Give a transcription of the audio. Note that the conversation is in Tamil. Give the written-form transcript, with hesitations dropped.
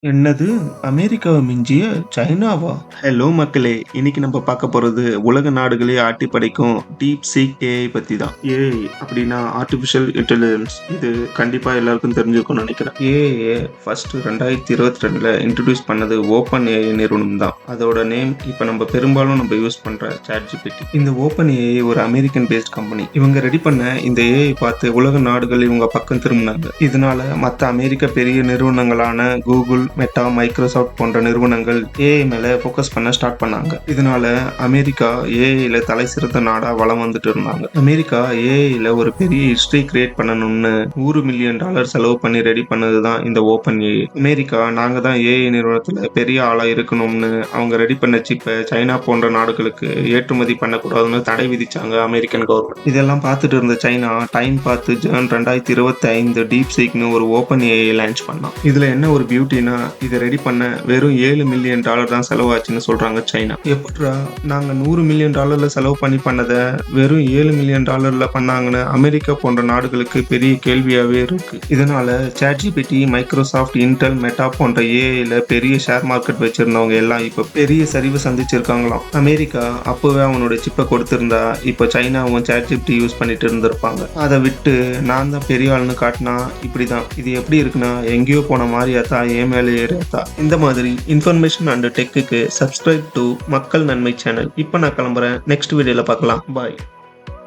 என்னது? அமெரிக்காவ மிஞ்சிய சைனாவா? ஹலோ மக்களே! இன்னைக்கு நம்ம பார்க்க போறது உலக நாடுகளே ஆட்டி படைக்கும் டீப் சீக் ஏஐ பத்தி தான். ஏஐ அப்படின்னா ஆர்டிஃபிஷியல் இன்டெலிஜென்ஸ். இது கண்டிப்பா எல்லாருக்கும் தெரிஞ்சிருக்கும்னு நினைக்கிறேன். ஏஐ ஃபர்ஸ்ட் 2022ல இன்ட்ரோடியூஸ் பண்ணது ஓப்பன் ஏஐ நிறுவனம் தான். அதோட நேம் இப்ப நம்ம பெரும்பாலும் யூஸ் பண்ற ChatGPT. இந்த ஓப்பன் ஏஐ ஒரு அமெரிக்கன் பேஸ்ட் கம்பெனி. இவங்க ரெடி பண்ண இந்த ஏஐ பார்த்து உலக நாடுகள் இவங்க பக்கம் திரும்பினாங்க. இதனால மத்த அமெரிக்க பெரிய நிறுவனங்களான கூகுள், மெட்டா, மைக்ரோசாஃப்ட் போன்ற நிறுவனங்கள் ஏஐ மேல ஃபோக்கஸ் பண்ண ஸ்டார்ட் பண்ணாங்க. இதனால அமெரிக்கா ஏஐல தலை சிறந்த நாடா வலம் வந்துட்டு இருந்தாங்க. அமெரிக்கா ஏஐல ஒரு பெரிய ஹிஸ்டரி கிரியேட் பண்ணணும்னு $100 மில்லியன் செலவு பண்ணி ரெடி பண்ணதுதான் இந்த ஓப்பன் ஏஐ. அமெரிக்கா நாங்க தான் ஏஐ நிறுவனத்துல பெரிய ஆளா இருக்கணும்னு அவங்க ரெடி பண்ண சிப்பை சைனா போன்ற நாடுகளுக்கு ஏற்றுமதி பண்ணக்கூடாதுன்னு தடை விதிச்சாங்க அமெரிக்கன் கவர்மெண்ட். இதெல்லாம் பார்த்துட்டு இருந்த சைனா டைம் பார்த்து ஜூன் 2025 டீப் சீக்னு ஒரு ஓப்பன் ஏஐ லான்ச் பண்ணான். இதுல என்ன ஒரு பியூட்டினா, இதை ரெடி பண்ண வெறும் $7 மில்லியன் தான் செலவாச்சுன்னு சொல்றாங்க சைனா. எப்படிடா நாங்க $100 மில்லியன் செலவு பண்ணதை வெறும் $7 மில்லியன் பண்ணாங்கன்னு அமெரிக்கா போன்ற நாடுகளுக்கு பெரிய கேள்வியாவே இருக்கு. இதனால ChatGPT, மைக்ரோசாஃப்ட், இன்டெல், மெட்டா போன்ற ஏஐல பெரிய ஷேர் மார்க்கெட் வச்சிருந்தவங்க எல்லாம் இப்ப பெரிய சரிவு சந்திச்சிருக்காங்களாம். அமெரிக்கா அப்பவே அவனோட சிப்பை கொடுத்திருந்தா இப்ப சைனாவும் ChatGPT யூஸ் பண்ணிட்டு இருந்திருப்பாங்க. அதை விட்டு நான் தான் பெரிய ஆளுன்னு காட்டினா இப்படிதான். இது எப்படி இருக்குன்னா, எங்கேயோ போன மாதிரியாத்தா ஏன் மேலே ஏறியாத்தா. இந்த மாதிரி இன்ஃபர்மேஷன் அண்ட் டெக்குக்கு சப்ஸ்கிரைப் டு மக்கள் நன்மை சேனல். இப்போ நான் கிளம்புறேன். நெக்ஸ்ட் வீடியோல பார்க்கலாம். பாய்.